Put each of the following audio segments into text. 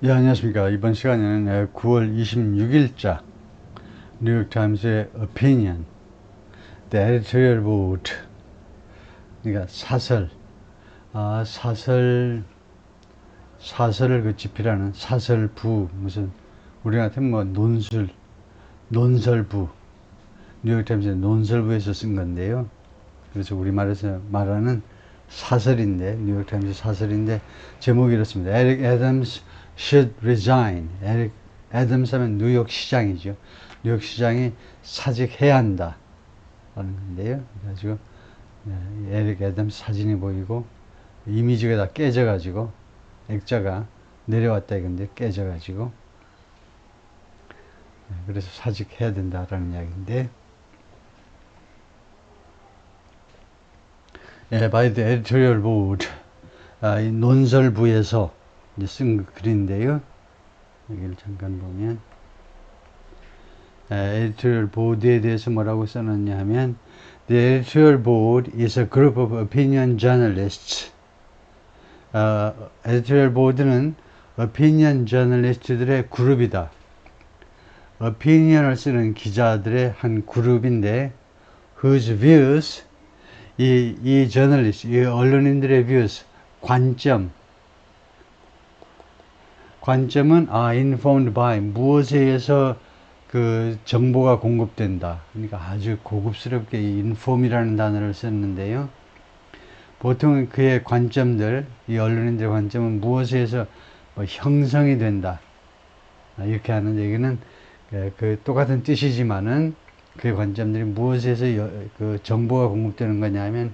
예, 안녕하십니까. 이번 시간에는 9월 26일자 뉴욕타임스의 Opinion, The Editorial Board, 그러니까 사설, 사설을 그 집필하는 사설부, 무슨, 우리 같으면 뭐 논설부, 뉴욕타임스의 논설부에서 쓴 건데요. 그래서 우리말에서 말하는 사설인데, 뉴욕타임스 사설인데, 제목이 이렇습니다. Eric Adams should resign. 에릭 애덤스 하면 뉴욕 시장이죠. 뉴욕 시장이 사직해야 한다. 라는 건데요. 그래가지고, 에릭 애덤스 사진이 보이고, 이미지가 다 깨져가지고, 액자가 내려왔다 이건데, 깨져가지고, 그래서 사직해야 된다라는 이야기인데, by the editorial board, 이 논설부에서 이제 쓴 글인데요. 여기를 잠깐 보면, editorial board에 대해서 뭐라고 써놨냐 하면, the editorial board is a group of opinion journalists. editorial board는 opinion journalist들의 그룹이다. opinion을 쓰는 기자들의 한 그룹인데, whose views, 이 저널리스트, 이 언론인들의 views, 관점은 informed by, 무엇에 의해서 그 정보가 공급된다. 그러니까 아주 고급스럽게 이 inform이라는 단어를 썼는데요. 보통 그의 관점들, 이 언론인들의 관점은 무엇에 의해서 뭐 형성이 된다. 이렇게 하는 얘기는 그 똑같은 뜻이지만은 그의 관점들이 무엇에 의해서 그 정보가 공급되는 거냐면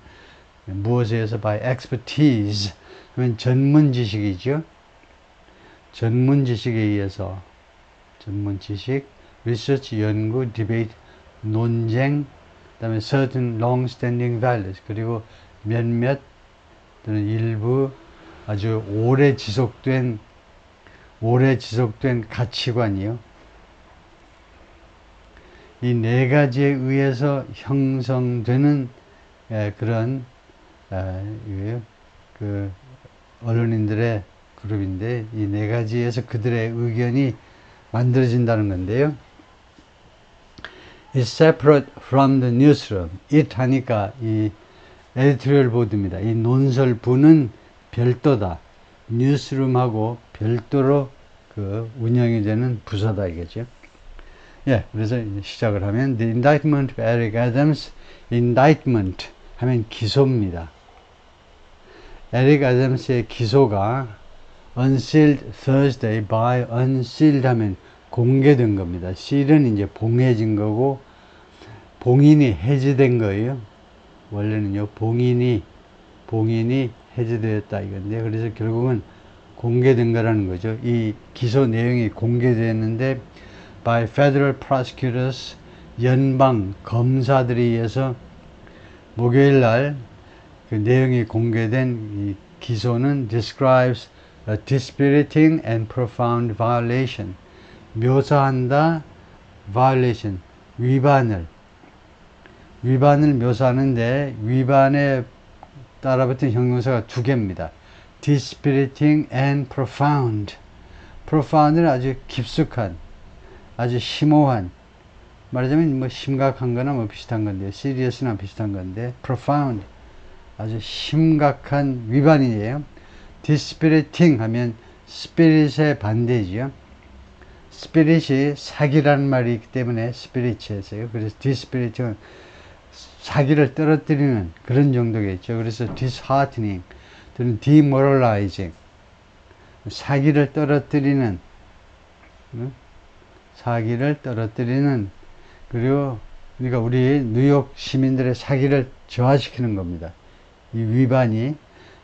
무엇에 의해서 by expertise 하면 전문 지식이죠. 전문 지식에 의해서 전문 지식, research 연구, debate 논쟁, 그다음에 certain long-standing values 그리고 몇몇 또는 일부 아주 오래 지속된 가치관이요. 이 네 가지에 의해서 형성되는 그런 그 언론인들의 그룹인데 이 네 가지에서 그들의 의견이 만들어진다는 건데요. It's separate from the newsroom. It 하니까 이 에디토리얼 보드입니다. 이 논설부는 별도다. 뉴스룸하고 별도로 그 운영이 되는 부서다 이거죠. 예, 그래서 시작을 하면 The indictment of Eric Adams, indictment 하면 기소입니다. 에릭 애덤스의 기소가 unsealed Thursday by unsealed 하면 공개된 겁니다. seal은 이제 봉해진 거고 봉인이 해제된 거예요. 원래는요, 봉인이 해제되었다 이건데 그래서 결국은 공개된 거라는 거죠. 이 기소 내용이 공개됐는데 by federal prosecutors 연방 검사들에 의해서 목요일 날 그 내용이 공개된 이 기소는 describes a dispiriting and profound violation 묘사한다 violation 위반을 묘사하는데 위반에 따라붙은 형용사가 두 개입니다. dispiriting and profound. profound는 아주 깊숙한, 아주 심오한, 말하자면 뭐 심각한 거나 뭐 비슷한 건데, serious나 비슷한 건데, profound. 아주 심각한 위반이에요. dispiriting 하면 spirit의 반대지요. spirit이 사기라는 말이 있기 때문에 spirit이었어요. 그래서 dispiriting은 사기를 떨어뜨리는 그런 정도겠죠. 그래서 disheartening 또는 demoralizing 사기를 떨어뜨리는 그리고 그러니까 우리 뉴욕 시민들의 사기를 저하시키는 겁니다. 이 위반이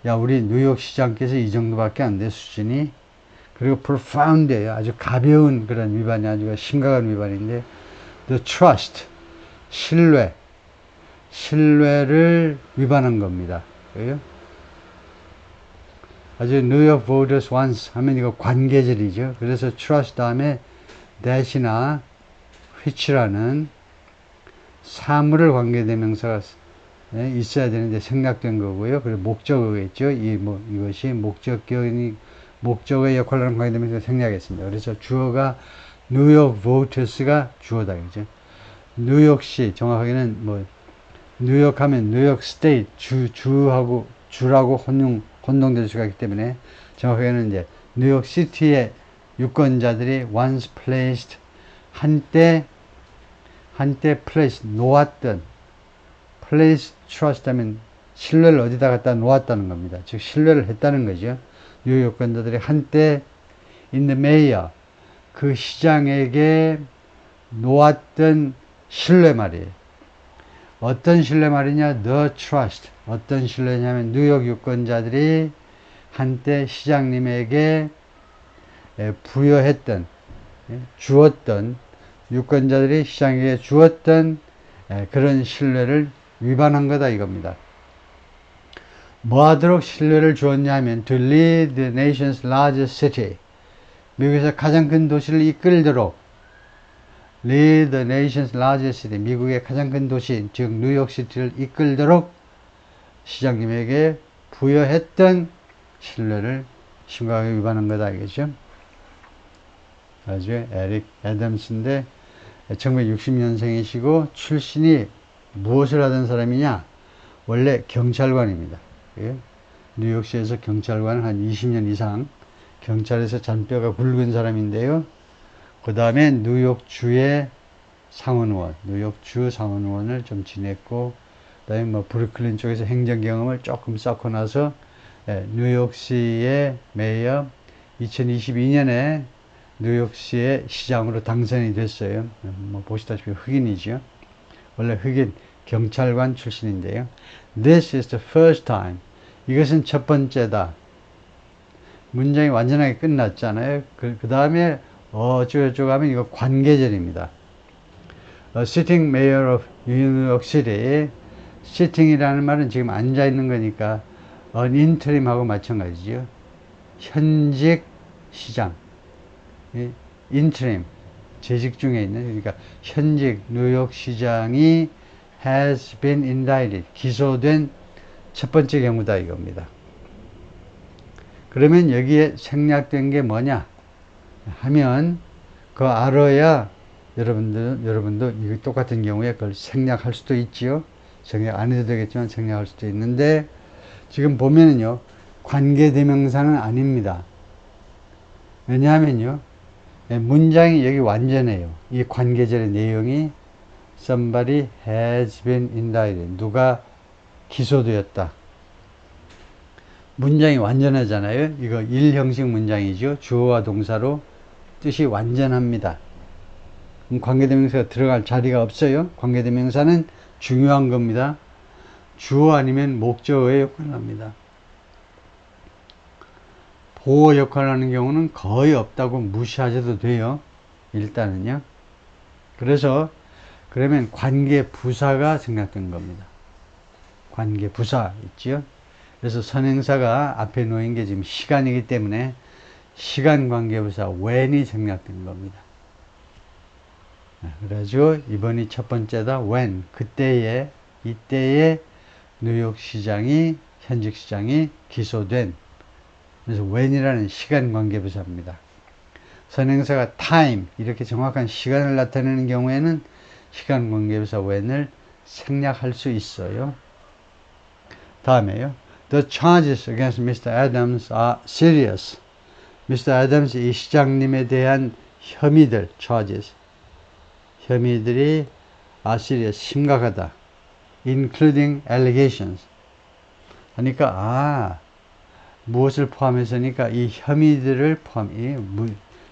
야 우리 뉴욕 시장께서 이 정도밖에 안 돼 수준이 그리고 profound예요. 아주 가벼운 그런 위반이 아주 심각한 위반인데 the trust 신뢰를 위반한 겁니다. 그래요? 아주 뉴욕 voters once 하면 이거 관계절이죠. 그래서 trust 다음에 that이나 which라는 사물을 관계대명사가 있어야 되는데 생략된 거고요. 그리고 목적어겠죠. 이것이 목적격이 목적의 역할을 하는 관계대명사가 생략했습니다. 그래서 주어가 뉴욕 보트스가 주어다. 그죠? 뉴욕시, 정확하게는 뭐, 뉴욕 하면 뉴욕 스테이트, 주라고 혼동될 수가 있기 때문에 정확하게는 이제 뉴욕 시티의 유권자들이 once placed, 한때 place, 놓았던, place trust 하면 신뢰를 어디다 갖다 놓았다는 겁니다. 즉, 신뢰를 했다는 거죠. 뉴욕 유권자들이 한때 in the mayor, 그 시장에게 놓았던 신뢰 말이에요. 어떤 신뢰 말이냐? The trust. 어떤 신뢰냐면 뉴욕 유권자들이 한때 시장님에게 부여했던, 주었던, 유권자들이 시장에게 주었던 그런 신뢰를 위반한 거다 이겁니다. 뭐 하도록 신뢰를 주었냐 하면 to lead the nation's largest city, 미국에서 가장 큰 도시를 이끌도록, lead the nation's largest city, 미국의 가장 큰 도시, 즉 뉴욕시티를 이끌도록 시장님에게 부여했던 신뢰를 심각하게 위반한 거다 이거죠. 아주 에릭 애덤스인데 1960년생이시고 출신이 무엇을 하던 사람이냐? 원래 경찰관입니다. 예? 뉴욕시에서 경찰관을 한 20년 이상 경찰에서 잔뼈가 굵은 사람인데요. 그 다음에 뉴욕주의 상원의원, 뉴욕주 상원의원을 좀 지냈고, 그 다음에 뭐 브루클린 쪽에서 행정 경험을 조금 쌓고 나서 뉴욕시의 메이어 2022년에 뉴욕시의 시장으로 당선이 됐어요. 뭐 보시다시피 흑인이죠. 원래 흑인 경찰관 출신인데요. This is the first time. 이것은 첫 번째다. 문장이 완전하게 끝났잖아요. 그 다음에 어쩌고저쩌고 하면 이거 관계절입니다. Sitting Mayor of New York City. Sitting이라는 말은 지금 앉아 있는 거니까 an interim하고 마찬가지죠. 현직 시장. interim, 재직 중에 있는, 그러니까 현직 뉴욕 시장이 has been indicted, 기소된 첫 번째 경우다 이겁니다. 그러면 여기에 생략된 게 뭐냐 하면 그거 알아야 여러분도 이거 똑같은 경우에 그걸 생략할 수도 있지요. 생략 안 해도 되겠지만 생략할 수도 있는데 지금 보면은요, 관계대명사는 아닙니다. 왜냐하면요, 문장이 여기 완전해요. 이 관계절의 내용이 somebody has been indicted, 누가 기소되었다. 문장이 완전하잖아요. 이거 일형식 문장이죠. 주어와 동사로 뜻이 완전합니다. 관계대명사가 들어갈 자리가 없어요. 관계대명사는 중요한 겁니다. 주어 아니면 목적어의 역할을 합니다. 보호 역할을 하는 경우는 거의 없다고 무시하셔도 돼요. 일단은요. 그러면 관계부사가 생략된 겁니다. 관계부사 있죠. 그래서 선행사가 앞에 놓인 게 지금 시간이기 때문에 시간관계부사 when이 생략된 겁니다. 그래가지고 이번이 첫 번째다. when, 그때에, 이때에 뉴욕시장이, 현직시장이 기소된, 그래서 when이라는 시간관계부사입니다. 선행사가 time, 이렇게 정확한 시간을 나타내는 경우에는 시간관계부사 when을 생략할 수 있어요. 다음에요. The charges against Mr. Adams are serious. Mr. Adams, 이 시장님에 대한 혐의들, charges. 혐의들이 are serious, 심각하다. Including allegations. 그러니까, 무엇을 포함해서니까 이 혐의들을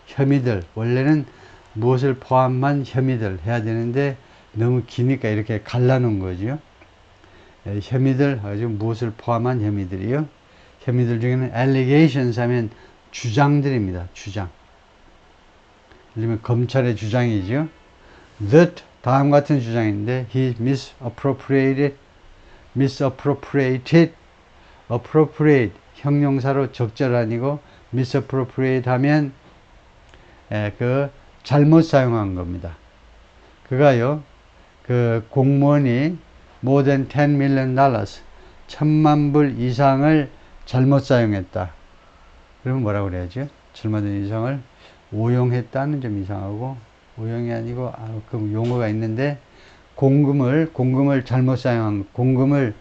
혐의들, 원래는 무엇을 포함한 혐의들 해야 되는데 너무 기니까 이렇게 갈라놓은 거죠. 혐의들, 아주 무엇을 포함한 혐의들이요. 혐의들 중에는 allegations 하면 주장들입니다. 주장. 예를 들면 검찰의 주장이죠. That, 다음 같은 주장인데 he misappropriated, appropriate, 형용사로 적절 아니고 misappropriate 하면 잘못 사용한 겁니다. 그가요, 그 공무원이 more than $10 million, $1,000만 불 이상을 잘못 사용했다. 그러면 뭐라고 그래야죠? 젊어든 이성을 오용했다는 점 이상하고, 오용이 아니고, 그 용어가 있는데, 공금을 잘못 사용한, 공금을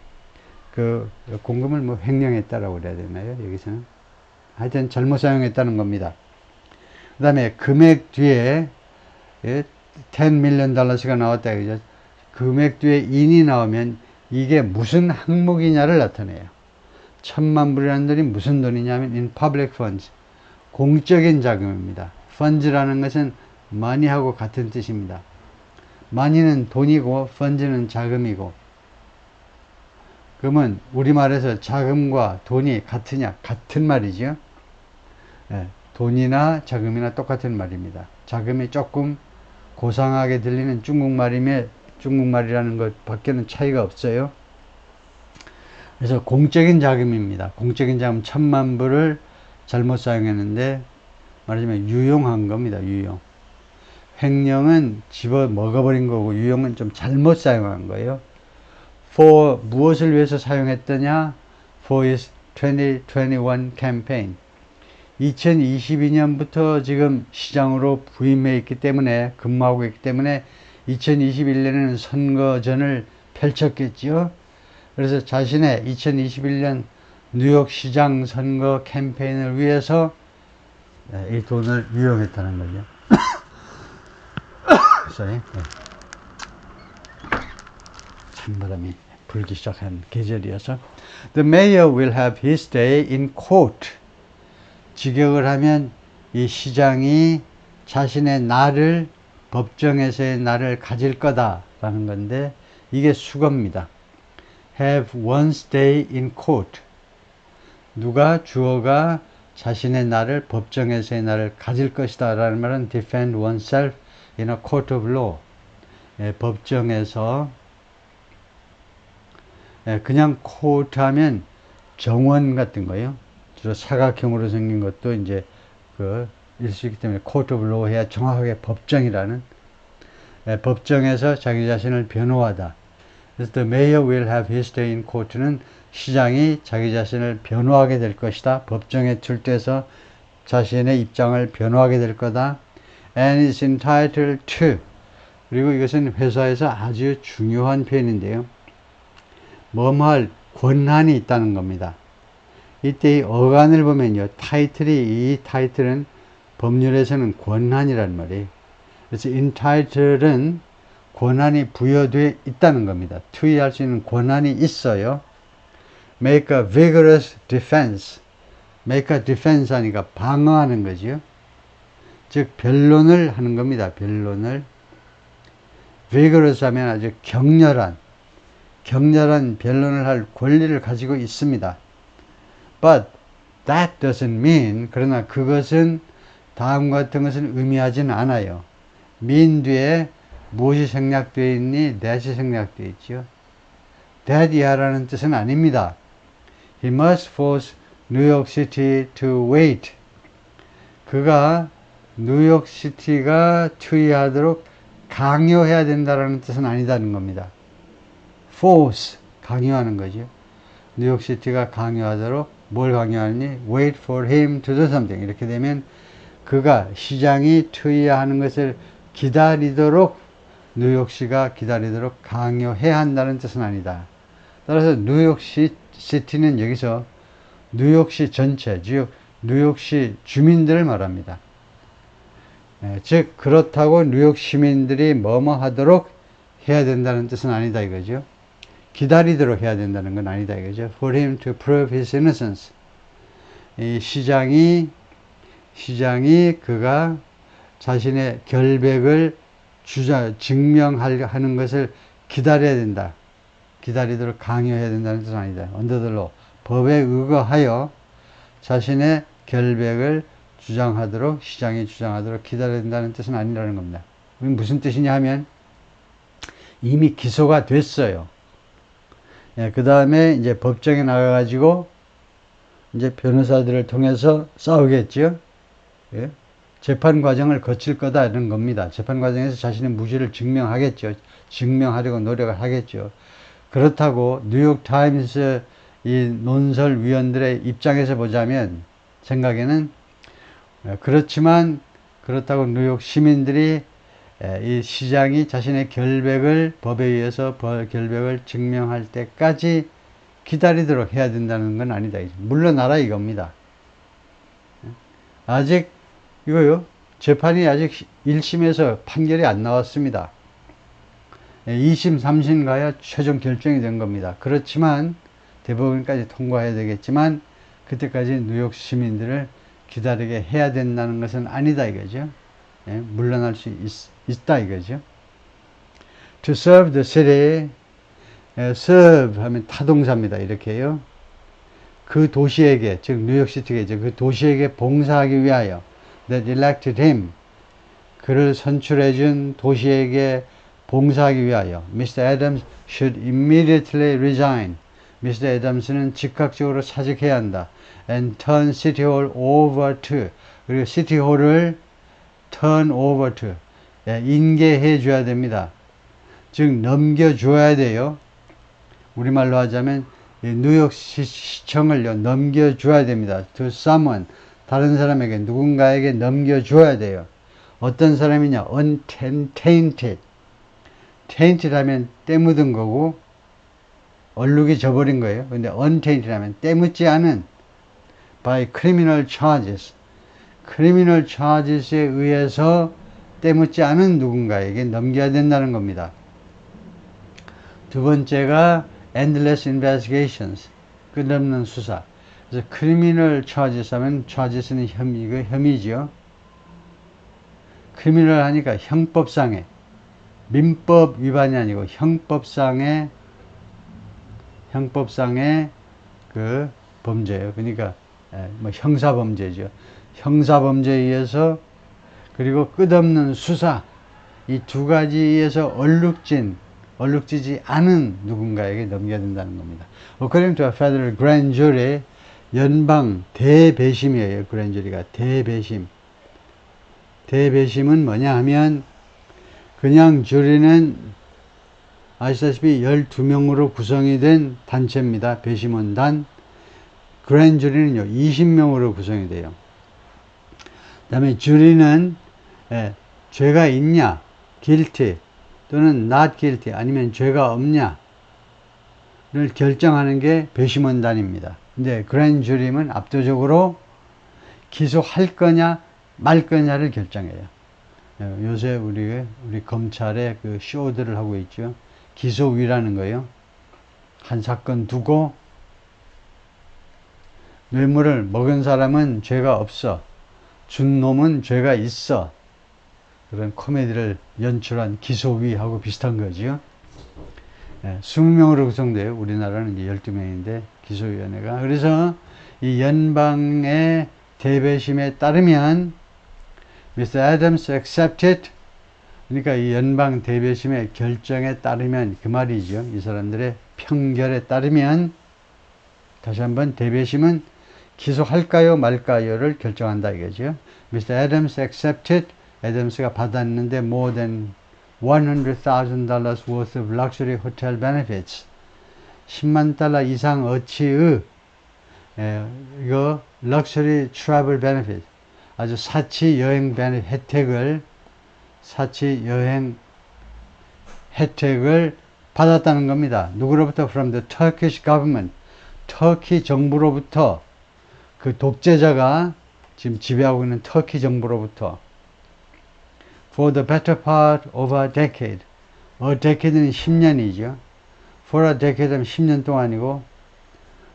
뭐 횡령했다라고 그래야 되나요? 여기서는. 하여튼 잘못 사용했다는 겁니다. 그 다음에 금액 뒤에, 예, $10 million 가 나왔다. 그죠? 금액 뒤에 in이 나오면 이게 무슨 항목이냐를 나타내요. 1,000만 불이라는 돈이 무슨 돈이냐면 in public funds. 공적인 자금입니다. funds라는 것은 money하고 같은 뜻입니다. money는 돈이고 funds는 자금이고, 그러면 우리말에서 자금과 돈이 같으냐? 같은 말이죠. 예, 돈이나 자금이나 똑같은 말입니다. 자금이 조금 고상하게 들리는 중국말이라는 것 밖에는 차이가 없어요. 그래서 공적인 자금입니다. 공적인 자금 1,000만 불을 잘못 사용했는데, 말하자면 유용한 겁니다. 유용. 횡령은 집어 먹어버린 거고, 유용은 좀 잘못 사용한 거예요. for 무엇을 위해서 사용했더냐? for his 2021 campaign. 2022년부터 지금 시장으로 부임해 있기 때문에, 근무하고 있기 때문에 2021년에는 선거전을 펼쳤겠지요. 그래서 자신의 2021년 뉴욕 시장 선거 캠페인을 위해서 이 돈을 유용했다는 거죠. sorry. 찬바람이 불기 시작한 계절이어서 The mayor will have his day in court. 직역을 하면 이 시장이 자신의 날을, 법정에서의 날을 가질 거다라는 건데, 이게 수거입니다. have one's day in court. 누가, 주어가 자신의 날을, 법정에서의 날을 가질 것이다 라는 말은 defend oneself in a court of law. 법정에서, 그냥 court 하면 정원 같은 거예요. 주로 사각형으로 생긴 것도 이제 일 수 있기 때문에 court of law 해야 정확하게 법정이라는, 법정에서 자기 자신을 변호하다. 그래서 the mayor will have his day in court는 시장이 자기 자신을 변호하게 될 것이다. 법정에 출두해서 자신의 입장을 변호하게 될 거다. And is entitled to. 그리고 이것은 회사에서 아주 중요한 표현인데요. 뭐뭐할 권한이 있다는 겁니다. 이때 이 어간을 보면요, 이 타이틀은 법률에서는 권한이란 말이에요. 그래서 entitled은 권한이 부여되어 있다는 겁니다. 투의할 수 있는 권한이 있어요. make a vigorous defense. make a defense 하니까 방어하는 거죠. 즉 변론을 하는 겁니다. 변론을. vigorous 하면 아주 격렬한 변론을 할 권리를 가지고 있습니다. But that doesn't mean, 그러나 그것은 다음과 같은 것은 의미하지는 않아요. mean 뒤에 무엇이 생략되어 있니? that이 생략되어 있죠. that 이하라는 뜻은 아닙니다. He must force New York City to wait. 그가 뉴욕시티가 투의하도록 강요해야 된다라는 뜻은 아니다는 겁니다. force, 강요하는 거죠. 뉴욕시티가 강요하도록 뭘 강요하니? wait for him to do something. 이렇게 되면 그가, 시장이 투의하는 것을 기다리도록, 뉴욕시가 기다리도록 강요해야 한다는 뜻은 아니다. 따라서 뉴욕시티는 여기서 뉴욕시 전체, 즉 뉴욕시 주민들을 말합니다. 즉 그렇다고 뉴욕 시민들이 뭐뭐 하도록 해야 된다는 뜻은 아니다 이거죠. 기다리도록 해야 된다는 건 아니다 이거죠. For him to prove his innocence. 이 시장이 그가 자신의 결백을 증명하는 것을 기다려야 된다. 기다리도록 강요해야 된다는 뜻은 아니다. under the law. 법에 의거하여 자신의 결백을 시장이 주장하도록 기다려야 된다는 뜻은 아니라는 겁니다. 무슨 뜻이냐 하면 이미 기소가 됐어요. 그 다음에 이제 법정에 나가가지고 이제 변호사들을 통해서 싸우겠죠. 예? 재판 과정을 거칠 거다 이런 겁니다. 재판 과정에서 자신의 무죄를 증명하겠죠. 증명하려고 노력을 하겠죠. 그렇다고 뉴욕타임스 이 논설위원들의 입장에서 보자면 생각에는. 그렇지만 그렇다고 뉴욕 시민들이 이 시장이 자신의 결백을 법에 의해서 결백을 증명할 때까지 기다리도록 해야 된다는 건 아니다. 물러나라 이겁니다. 아직 이거요. 재판이 아직 1심에서 판결이 안 나왔습니다. 2심, 3심 가야 최종 결정이 된 겁니다. 그렇지만 대법원까지 통과해야 되겠지만 그때까지 뉴욕 시민들을 기다리게 해야 된다는 것은 아니다 이거죠. 물러날 수 있다 이거죠. To serve the city, serve 하면 타동사입니다. 이렇게요. 그 도시에게, 즉 뉴욕시티겠죠. 그 도시에게 봉사하기 위하여 that elected him, 그를 선출해준 도시에게 봉사하기 위하여 Mr. Adams should immediately resign. Mr. Adams는 즉각적으로 사직해야 한다. And turn City Hall over to, 그리고 City Hall을 turn over to, 인계해 줘야 됩니다. 즉 넘겨줘야 돼요. 우리말로 하자면 뉴욕 시청을요 넘겨줘야 됩니다. To someone, 다른 사람에게, 누군가에게 넘겨줘야 돼요. 어떤 사람이냐? untainted. tainted 하면 때 묻은 거고 얼룩이 져버린 거예요. 근데 untainted 하면 때 묻지 않은 by criminal charges. criminal charges에 의해서 때 묻지 않은 누군가에게 넘겨야 된다는 겁니다. 두 번째가 endless investigations. 끝없는 수사. 그래서 criminal charges 하면 charges는 혐의죠. criminal 하니까 형법상의, 민법 위반이 아니고 형법상의 그 범죄예요. 그러니까 뭐 형사범죄죠. 형사범죄에 의해서 그리고 끝없는 수사, 이 두 가지에서 얼룩지지 않은 누군가에게 넘겨야 된다는 겁니다. According to a federal grand jury, 연방 대배심이에요. grand jury가 대배심. 대배심은 뭐냐 하면 그냥 주리는 아시다시피 12명으로 구성이 된 단체입니다. 배심원단. grand jury는요 20명으로 구성이 돼요. 그 다음에 주리는 죄가 있냐, guilty 또는 not guilty, 아니면 죄가 없냐를 결정하는 게 배심원단입니다. 근데 grand jury는 압도적으로 기소할 거냐 말 거냐를 결정해요. 요새 우리 검찰에 그 쇼들을 하고 있죠. 기소위라는 거예요. 한 사건 두고 뇌물을 먹은 사람은 죄가 없어, 준 놈은 죄가 있어, 그런 코미디를 연출한 기소위하고 비슷한 거죠. 20명으로 구성돼요. 우리나라는 이제 12명인데 기소위원회가. 그래서 이 연방의 대배심에 따르면 Mr. Adams accepted, 그러니까 이 연방 대배심의 결정에 따르면 그 말이죠. 이 사람들의 평결에 따르면 다시 한번 대배심은 기소할까요 말까요를 결정한다 이거죠. Mr. Adams accepted, 애덤스가 받았는데 more than $100,000 worth of luxury hotel benefits, 10만 달러 이상 어치의 이거 luxury travel benefit, 아주 사치 여행 혜택을 받았다는 겁니다. 누구로부터? From the Turkish government, 터키 정부로부터, 그 독재자가 지금 지배하고 있는 터키 정부로부터. For the better part of a decade. A decade는 10년이죠. For a decade 하면 10년 동안이고,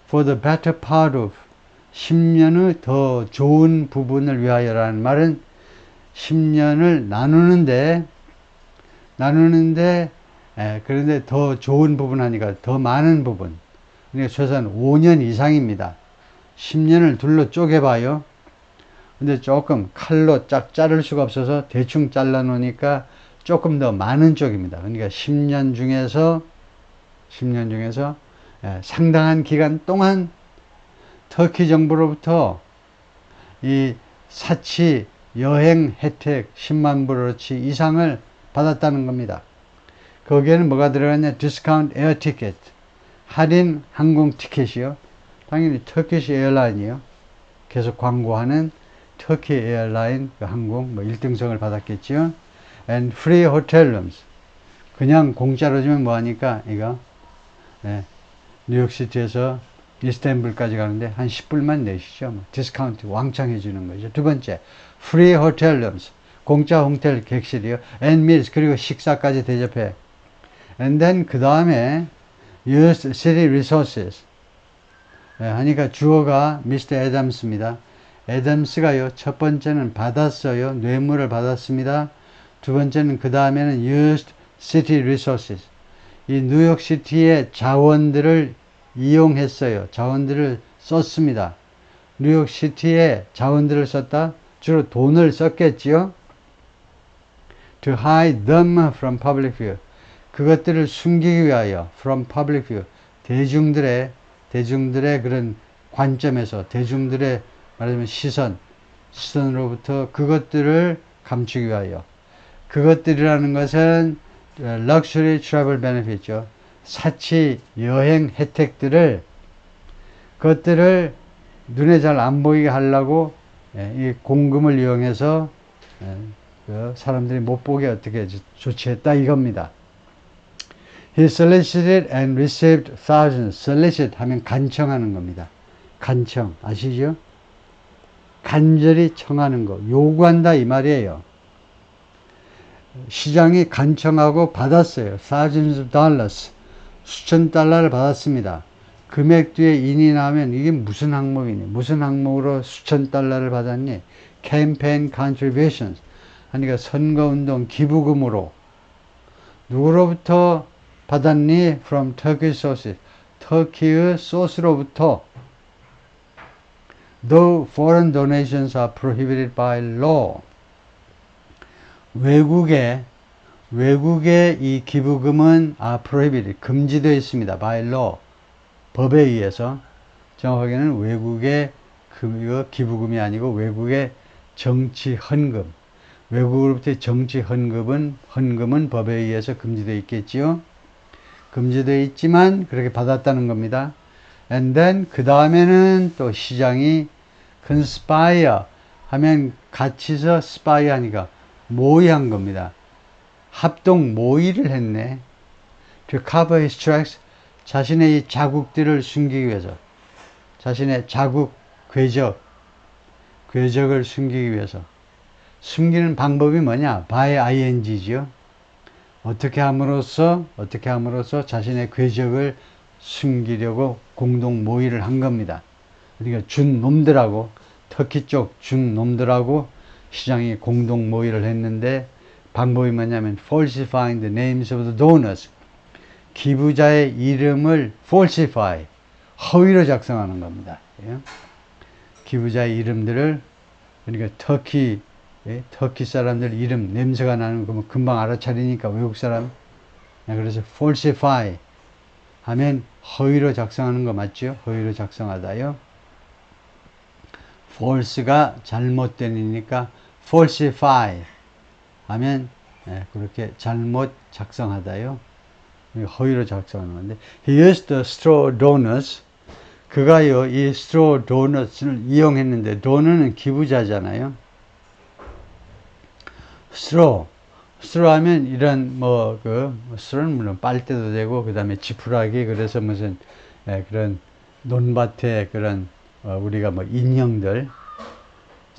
for the better part of, 10년의 더 좋은 부분을 위하여라는 말은 10년을 나누는데 그런데 더 좋은 부분 하니까 더 많은 부분. 그러니까 최소한 5년 이상입니다. 10년을 둘로 쪼개봐요. 근데 조금 칼로 쫙 자를 수가 없어서 대충 잘라 놓으니까 조금 더 많은 쪽입니다. 그러니까 10년 중에서 상당한 기간 동안 터키 정부로부터 이 사치 여행 혜택 10만 불어치 이상을 받았다는 겁니다. 거기에는 뭐가 들어갔냐? 디스카운트 에어 티켓, 할인 항공 티켓이요. 당연히 터키시 에어라인이요. 계속 광고하는 터키 에어라인 그 항공 뭐 1등석을 받았겠지요. And free hotel rooms. 그냥 공짜로 주면 뭐하니까 이거 네, 뉴욕시티에서 이스탄불까지 가는데 한 10불만 내시죠. 뭐 디스카운트 왕창 해주는 거죠. 두 번째, free hotel rooms. 공짜 호텔 객실이요. And meals. 그리고 식사까지 대접해. And then 그 다음에 use city resources. 네, 하니까 주어가 미스터 애담스입니다. 애담스가요. 첫 번째는 받았어요. 뇌물을 받았습니다. 두 번째는 그 다음에는 used city resources. 이 뉴욕시티의 자원들을 이용했어요. 자원들을 썼습니다. 뉴욕시티의 자원들을 썼다? 주로 돈을 썼겠지요. To hide them from public view. 그것들을 숨기기 위하여 from public view. 대중들의 그런 관점에서 대중들의 말하자면 시선으로부터 그것들을 감추기 위하여. 그것들이라는 것은 럭셔리 트래블 베네핏이죠. 사치 여행 혜택들을 그것들을 눈에 잘 안 보이게 하려고 이 공금을 이용해서 사람들이 못 보게 어떻게 조치했다 이겁니다. He solicited and received thousands. solicit 하면 간청하는 겁니다. 간청 아시죠? 간절히 청하는 거 요구한다 이 말이에요. 시장이 간청하고 받았어요. thousands of dollars. 수천 달러를 받았습니다. 금액 뒤에 인이 나오면 이게 무슨 항목이니? 무슨 항목으로 수천 달러를 받았니? campaign contributions. 그러니까 선거운동 기부금으로. 누구로부터 받았니? from Turkish sources. 터키의 소스로부터. Though foreign donations are prohibited by law. 외국의 이 기부금은 prohibited, 금지되어 있습니다. by law, 법에 의해서. 정확하게는 외국의 기부금이 아니고 외국의 정치 헌금. 외국으로부터의 정치 헌금은 법에 의해서 금지되어 있겠지요. 금지되어 있지만 그렇게 받았다는 겁니다. And then 그 다음에는 또 시장이 conspire 하면 같이서 spy 하니까 모의한 겁니다. 합동 모의를 했네. To cover his tracks. 자신의 이 자국들을 숨기기 위해서. 자신의 자국, 궤적을 숨기기 위해서. 숨기는 방법이 뭐냐? by ing죠. 어떻게 함으로써 자신의 궤적을 숨기려고 공동 모의를 한 겁니다. 그러니까 준 놈들하고, 터키 쪽 준 놈들하고 시장이 공동 모의를 했는데 방법이 뭐냐면 falsifying the names of the donors. 기부자의 이름을 falsify, 허위로 작성하는 겁니다. 기부자의 이름들을, 그러니까 터키 사람들 이름 냄새가 나는 거 금방 알아차리니까 외국 사람. 그래서 falsify 하면 허위로 작성하는 거 맞죠? 허위로 작성하다요. false가 잘못된이니까 falsify 하면 그렇게 잘못 작성하다요. 허위로 작성하는 건데 he used the straw donors. 그가요 이 straw donors를 이용했는데 donor는 기부자잖아요. straw 하면 이런 straw는 물론 빨대도 되고 그 다음에 지푸라기, 그래서 무슨 그런 논밭에 그런 우리가 인형들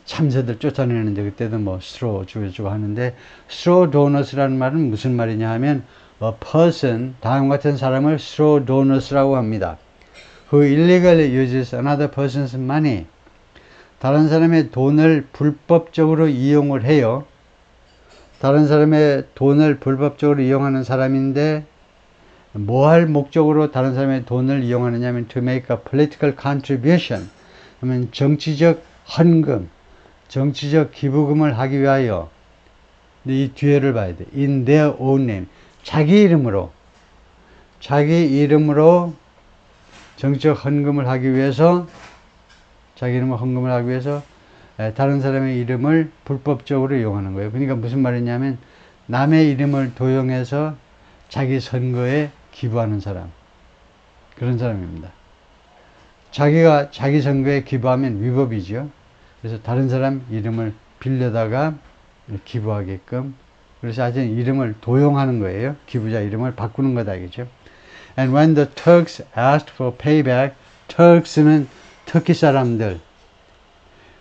참새들 쫓아내는데 그때도 straw 주고 하는데, straw donors라는 말은 무슨 말이냐 하면 a person, 다음 같은 사람을 straw donors라고 합니다. who illegally uses another person's money. 다른 사람의 돈을 불법적으로 이용을 해요. 다른 사람의 돈을 불법적으로 이용하는 사람인데 뭐 할 목적으로 다른 사람의 돈을 이용하느냐 하면 to make a political contribution 하면 정치적 헌금, 정치적 기부금을 하기 위하여. 근데 이 뒤에를 봐야 돼. in their own name. 자기 이름으로 정치적 헌금을 하기 위해서, 다른 사람의 이름을 불법적으로 이용하는 거예요. 그러니까 무슨 말이냐면 남의 이름을 도용해서 자기 선거에 기부하는 사람, 그런 사람입니다. 자기가 자기 선거에 기부하면 위법이죠. 그래서 다른 사람 이름을 빌려다가 기부하게끔, 그래서 하여튼 이름을 도용하는 거예요. 기부자 이름을 바꾸는 거다 이거죠. And when the Turks asked for payback, Turks는 터키 사람들,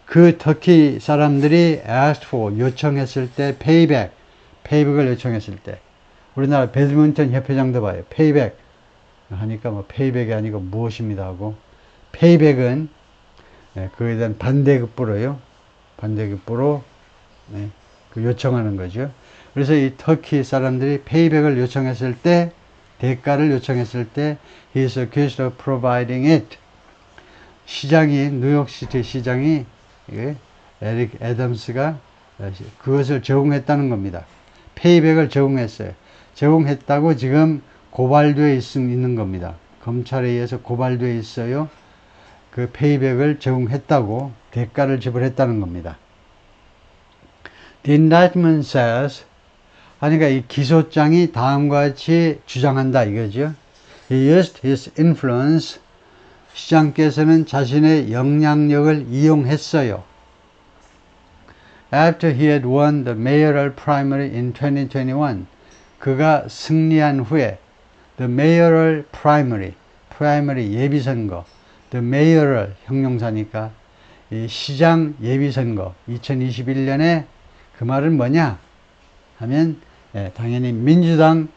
그 터키 사람들이 asked for 요청했을 때 payback을 요청했을 때, 우리나라 배드민턴 협회장도 봐요. payback 하니까 뭐 payback이 아니고 무엇입니다 하고, payback은 그에 대한 반대급부로요. 반대급부로 그 요청하는 거죠. 그래서 이 터키 사람들이 payback을 요청했을 때, 대가를 요청했을 때, he is accused of providing it. 시장이, 뉴욕시티 시장이 에릭 애덤스가 그것을 제공했다는 겁니다. 페이백을 제공했어요. 제공했다고 지금 고발되어 있는 겁니다. 검찰에 의해서 고발되어 있어요. 그 페이백을 제공했다고, 대가를 지불했다는 겁니다. The indictment says, 그러니까 이 기소장이 다음과 같이 주장한다 이거죠. He used his influence. 시장께서는 자신의 영향력을 이용했어요. After he had won the mayoral primary in 2021, 그가 승리한 후에 the mayoral primary 예비선거, the mayoral 형용사니까 이 시장 예비선거 2021년에 그 말은 뭐냐 하면 당연히 민주당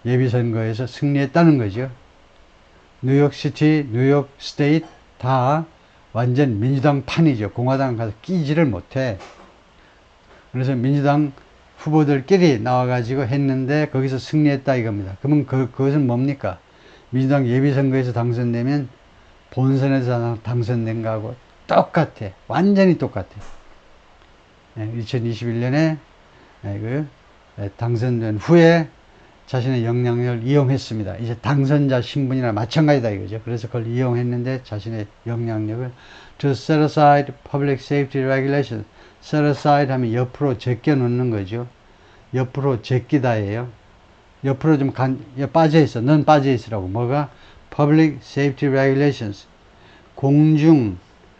예비선거에서 승리했다는 거죠. 뉴욕시티, 뉴욕 스테이트 다 완전 민주당 판이죠. 공화당 가서 끼지를 못해. 그래서 민주당 후보들끼리 나와가지고 했는데 거기서 승리했다 이겁니다. 그러면 그것은 뭡니까? 민주당 예비선거에서 당선되면 본선에서 당선된 거하고 똑같아. 완전히 똑같아. 2021년에 당선된 후에 자신의 영향력을 이용했습니다. 이제 당선자 신분이나 마찬가지다 이거죠. 그래서 그걸 이용했는데 자신의 영향력을 to set aside public safety regulations. set aside 하면 옆으로 제껴 놓는 거죠. 옆으로 제끼다예요. 옆으로 좀 빠져 있어. 넌 빠져 있으라고. 뭐가? public safety regulations. 공중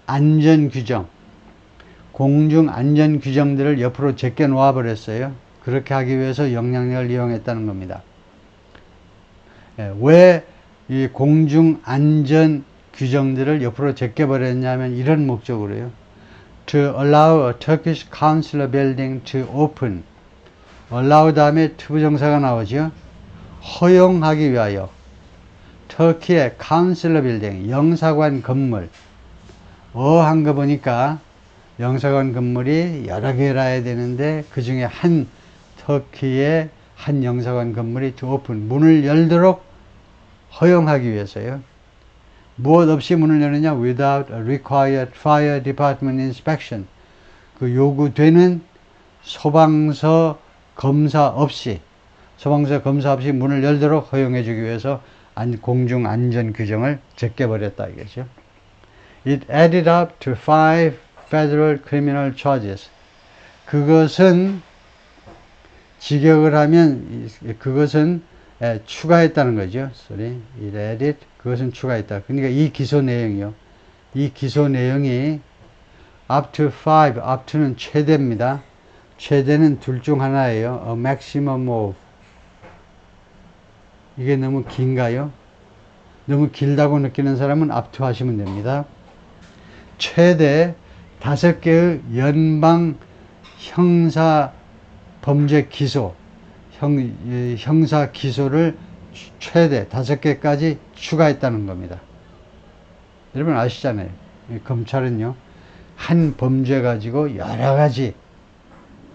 안전 규정. 공중 안전 규정들을 옆으로 제껴 놓아 버렸어요. 그렇게 하기 위해서 영향력을 이용했다는 겁니다. 왜 이 공중 안전 규정들을 옆으로 제껴버렸냐면 이런 목적으로요. To allow a Turkish consular building to open. allow 다음에 투부정사가 나오죠. 허용하기 위하여. 터키의 consular building, 영사관 건물. 한 거 보니까 영사관 건물이 여러 개라야 되는데 그 중에 한 터키의 한 영사관 건물이 to open, 문을 열도록 허용하기 위해서요. 무엇 없이 문을 여느냐? Without a required fire department inspection. 그 요구되는 소방서 검사 없이 문을 열도록 허용해 주기 위해서 공중 안전 규정을 제껴버렸다 이거죠. It added up to 5 federal criminal charges. 그것은 직역을 하면 그것은 추가했다는 거죠. Sorry. It added. 그것은 추가했다. 그러니까 이 기소 내용이요. 이 기소 내용이 up to 5. up to는 최대입니다. 최대는 둘 중 하나예요. A maximum of. 이게 너무 긴가요? 너무 길다고 느끼는 사람은 up to 하시면 됩니다. 최대 5개의 연방 형사 범죄 기소, 형사 기소를 최대 5개까지 추가했다는 겁니다. 여러분 아시잖아요. 검찰은요, 한 범죄 가지고 여러 가지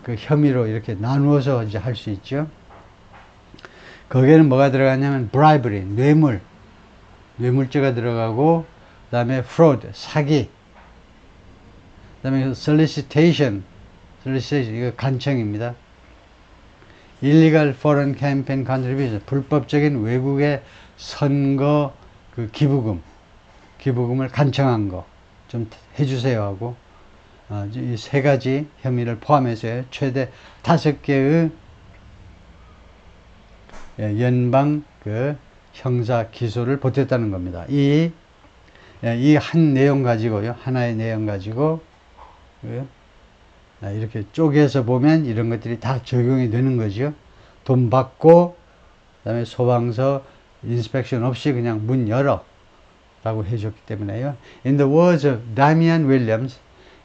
그 혐의로 이렇게 나누어서 이제 할 수 있죠. 거기에는 뭐가 들어가냐면 bribery, 뇌물죄가 들어가고, 그 다음에 fraud, 사기, 그 다음에 solicitation, 이거 간청입니다. illegal foreign campaign contribution, 불법적인 외국의 선거 그 기부금을 간청한 거 좀 해주세요 하고, 이 3가지 혐의를 포함해서 최대 5개의 연방 그 형사 기소를 보탰다는 겁니다. 이 이 한 내용 가지고요. 하나의 내용 가지고 이렇게 쪼개서 보면 이런 것들이 다 적용이 되는 거죠. 돈 받고 그다음에 소방서 인스펙션 없이 그냥 문 열어 라고 해줬기 때문에요. In the words of Damian Williams,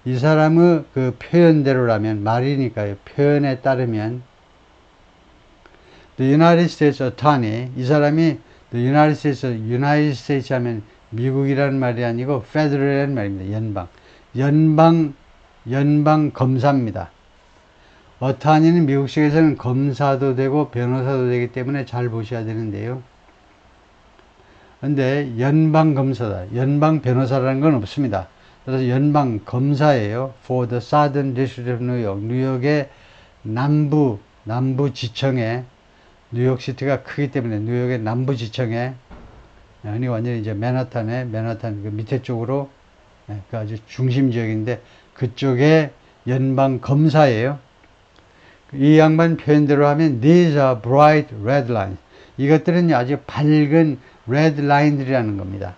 이 사람의 그 표현대로라면, 말이니까요. 표현에 따르면 The United States Attorney, 이 사람이 The United States 하면 미국이라는 말이 아니고 Federal이라는 말입니다. 연방 검사입니다. Attorney는 미국식에서는 검사도 되고 변호사도 되기 때문에 잘 보셔야 되는데요. 근데 연방 검사다, 연방 변호사라는 건 없습니다. 그래서 연방 검사예요. For the Southern District of New York. 뉴욕의 남부 지청에, 뉴욕시티가 크기 때문에 뉴욕의 남부 지청에, 아니 완전히 이제 맨하탄 그 밑에 쪽으로, 그 아주 중심 지역인데 그쪽에 연방 검사예요. 이 양반 표현대로 하면 these are bright red lines. 이것들은 아주 밝은 red line들이라는 겁니다.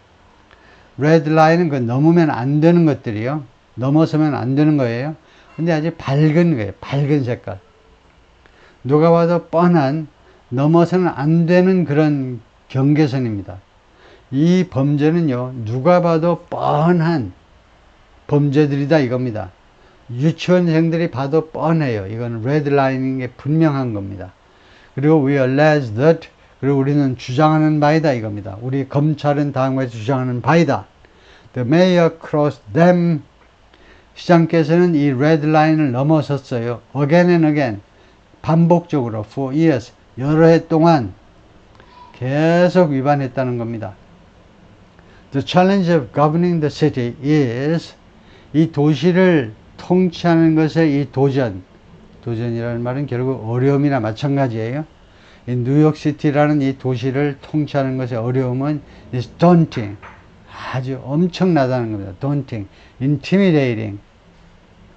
red line은 그 넘으면 안 되는 것들이요. 넘어서면 안 되는 거예요. 근데 아주 밝은 거예요. 밝은 색깔. 누가 봐도 뻔한, 넘어서는 안 되는 그런 경계선입니다. 이 범죄는요, 누가 봐도 뻔한 범죄들이다 이겁니다. 유치원생들이 봐도 뻔해요. 이건 레드라인인 게 분명한 겁니다. 그리고 we allege that, 그리고 우리는 주장하는 바이다 이겁니다. 우리 검찰은 다음과 같이 주장하는 바이다. The mayor crossed them. 시장께서는 이 레드라인을 넘어섰어요. Again and again. 반복적으로 for years. 여러 해 동안 계속 위반했다는 겁니다. The challenge of governing the city is, 이 도시를 통치하는 것의 이 도전이라는 말은 결국 어려움이나 마찬가지예요. 이 뉴욕시티라는 이 도시를 통치하는 것의 어려움은 is daunting, 아주 엄청나다는 겁니다. daunting, intimidating,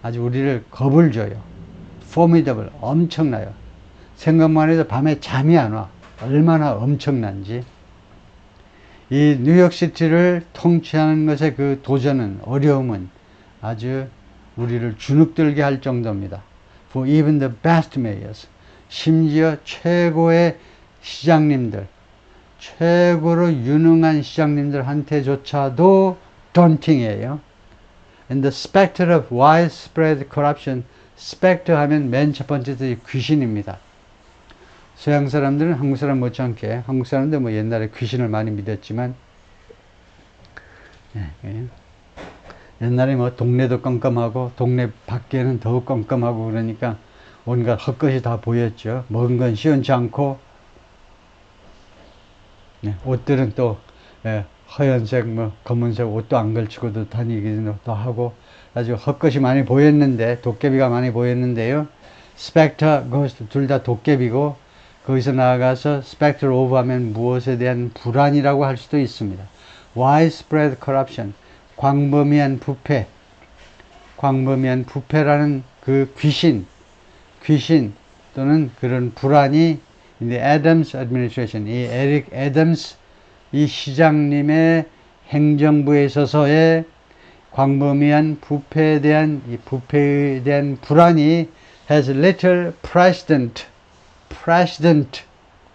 아주 우리를 겁을 줘요. formidable, 엄청나요. 생각만 해도 밤에 잠이 안 와. 얼마나 엄청난지. 이 뉴욕시티를 통치하는 것의 그 도전은, 어려움은 아주 우리를 주눅들게 할 정도입니다. For even the best mayors, 심지어 최고의 시장님들, 최고로 유능한 시장님들한테조차도 daunting이에요. And the specter of widespread corruption, specter 하면 맨 첫 번째 귀신입니다. 서양 사람들은 한국 사람 못지않게, 한국 사람들 뭐 옛날에 귀신을 많이 믿었지만, 옛날에 뭐 동네도 깜깜하고 동네 밖에는 더욱 깜깜하고 그러니까 온갖 헛것이 다 보였죠. 먹은 건 시원치 않고, 옷들은 또 하얀색 뭐 검은색 옷도 안 걸치고도 다니기도 하고 아주 헛것이 많이 보였는데, 도깨비가 많이 보였는데요. 스펙터, 둘 다 도깨비고, 거기서 나아가서 specter of 하면 무엇에 대한 불안이라고 할 수도 있습니다. widespread corruption, 광범위한 부패, 광범위한 부패라는 그 귀신 또는 그런 불안이 in the Adams administration, 이 에릭 애덤스 이 시장님의 행정부에 있어서의 광범위한 부패에 대한 불안이 has little precedent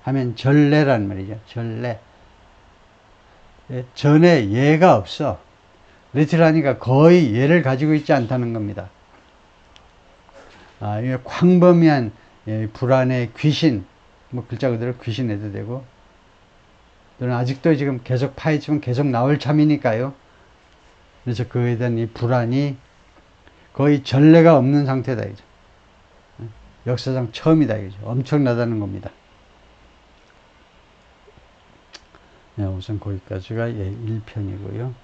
하면 전례란 말이죠. 전례. 전에 예가 없어. little 하니까 거의 예를 가지고 있지 않다는 겁니다. 이게 광범위한 불안의 귀신, 뭐 글자 그대로 귀신 해도 되고, 또는 아직도 지금 계속 파헤치면 계속 나올 참이니까요. 그래서 그에 대한 이 불안이 거의 전례가 없는 상태다 이죠. 역사상 처음이다 이죠. 엄청나다는 겁니다. 우선 거기까지가 1편이고요.